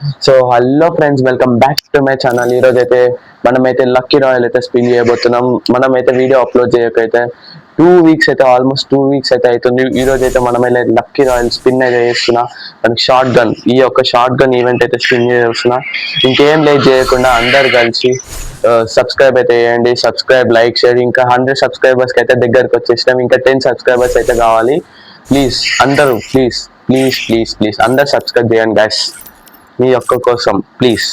So hello friends, welcome back to my channel. ఈరోజు అయితే మనమైతే లక్కీ రాయల్ అయితే స్పిన్ చేయబోతున్నాం. మనమైతే వీడియో అప్లోడ్ చేయకైతే 2 వీక్స్ అయితే ఆల్మోస్ట్ 2 వీక్స్ అయితే అవుతుంది. ఈ రోజు అయితే మనమైతే లక్కీ రాయల్ స్పిన్ అయితే చేస్తున్నా. మనకి షార్ట్ గన్, ఈ యొక్క షార్ట్ గన్ ఈవెంట్ అయితే స్పిన్ చేస్తున్నా. ఇంకేం లేట్ చేయకుండా అందరు కలిసి సబ్స్క్రైబ్ అయితే చేయండి. Subscribe, like, share. ఇంకా 100 సబ్స్క్రైబర్స్కి అయితే దగ్గరకు వచ్చేసినాం. ఇంకా 10 సబ్స్క్రైబర్స్ అయితే కావాలి. ప్లీజ్ అందరూ ప్లీజ్ ప్లీజ్ ప్లీజ్ ప్లీజ్ అందరు సబ్స్క్రైబ్ చేయండి గైస్, మీ ఒక్క కోసం ప్లీజ్.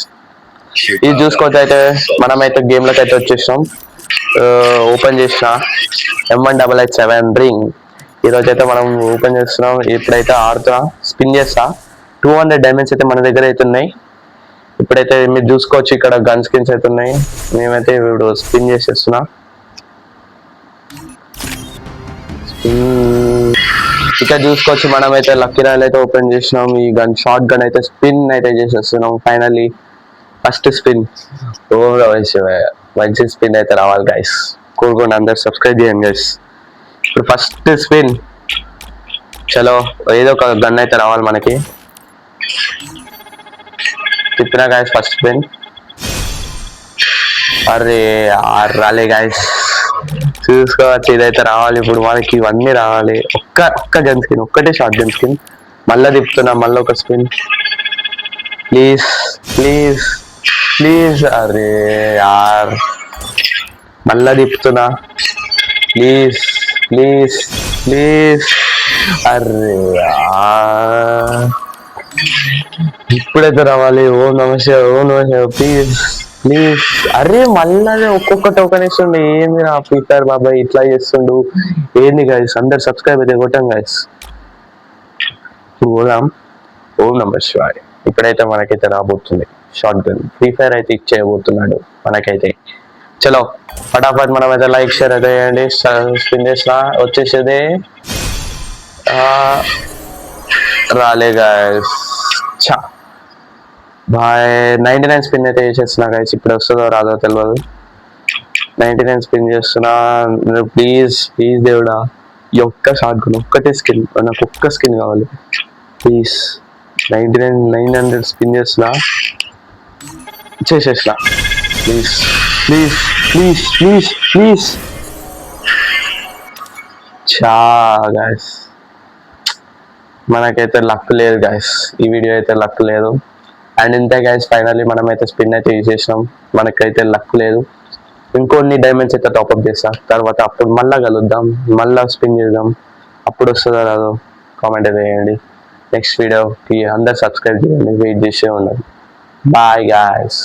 ఇది చూసుకోవచ్చు. అయితే మనమైతే గేమ్లోకి అయితే వచ్చేసాం. ఓపెన్ చేసిన M188 రింగ్. ఈరోజు అయితే మనం ఓపెన్ చేస్తున్నాం. ఇప్పుడైతే ఆడుతున్నా, స్పిన్ చేస్తా. 200 డైమండ్స్ అయితే మన దగ్గర అయితే ఉన్నాయి. ఇప్పుడైతే మీరు చూసుకోవచ్చు, ఇక్కడ గన్ స్కిన్స్ అయితే ఉన్నాయి. మేమైతే ఇప్పుడు స్పిన్ చేసేస్తున్నా. ఇక్కడ చూసుకోవచ్చు, మనమైతే లక్కీ రాయల్ అయితే ఓపెన్ చేసినాం. ఈ గన్ షార్ట్ గన్ అయితే స్పిన్ అయితే చేసేస్తున్నాం. Finally first spin. మంచి స్పిన్ అయితే రావాలి గైస్. కోరుకోండి, అందరు సబ్స్క్రైబ్ చేయండి గైస్. ఇప్పుడు ఫస్ట్ స్పిన్. చలో, ఏదో ఒక గన్ అయితే రావాలి మనకి. తిప్పినా గైస్ ఫస్ట్ స్పిన్. అరే రాలే గైస్. చూసుకోవచ్చు, ఇదైతే రావాలి ఇప్పుడు మనకి. ఇవన్నీ రావాలి. ఒక్క గన్ స్కిన్, ఒక్కటే షార్ట్ గన్ స్కిన్. మళ్ళీ తిప్పుతున్నా, మళ్ళీ ఒక స్పిన్. Please please please. అరే యార్, మళ్ళా తిప్పుతున్నా. Please please please. అరే యార్, ఇప్పుడైతే రావాలి. ఓ నమస్తే, ఓ నమస్తే. Please please. అరే మళ్ళా ఒక్కొక్క టోకెన్ ఇస్తుండే. ఏంది నా పీటర్ బాబాయ్ ఇట్లా చేస్తుండు, ఏంది గైస్? అందరు సబ్స్క్రైబ్ అయితే కొట్టాం గైస్. ఇప్పుడు పోదాం. ఓం నమః శివాయ. ఇప్పుడైతే మనకైతే రాబోతుంది షార్ట్ గన్. ఫ్రీ ఫైర్ అయితే ఇచ్చేయబోతున్నాడు మనకైతే. చలో ఫటాఫట్ మనం అయితే లైక్ షేర్ అయితే చేయండి. స్పిన్ చేసిన వచ్చేసేదే రాలే గైస్. చా బాయ్. 99 స్పిన్ అయితే చేసేస్తున్నా గైస్. ఇప్పుడు వస్తుందో రాదో తెలియదు. 99 స్పిన్ చేస్తున్నా. ప్లీజ్ ప్లీజ్ దేవుడా, ఈ ఒక్క షార్ట్ గన్, ఒక్కటే స్కిన్, నాకు ఒక్క స్కిన్ కావాలి ప్లీజ్. 900 స్పిన్ చేస్తున్నా, చేసేసిన. Please please please please please. చా గైస్, మనకైతే లక్ లేదు గైస్. ఈ వీడియో అయితే లక్ లేదు. అండ్ ఇంతే గైస్, ఫైనల్లీ మనమైతే స్పిన్ అయితే చేసేసినాం. మనకైతే లక్ లేదు. ఇంకొన్ని డైమండ్స్ అయితే టాప్అప్ చేస్తా. తర్వాత అప్పుడు మళ్ళీ కలుద్దాం, మళ్ళీ స్పిన్ చేద్దాం. అప్పుడు వస్తుందో రాదో కామెంట్ అయితే చేయండి. నెక్స్ట్ వీడియోకి అందరు సబ్స్క్రైబ్ చేయండి, వెయిట్ చేసే ఉండండి. Bye guys.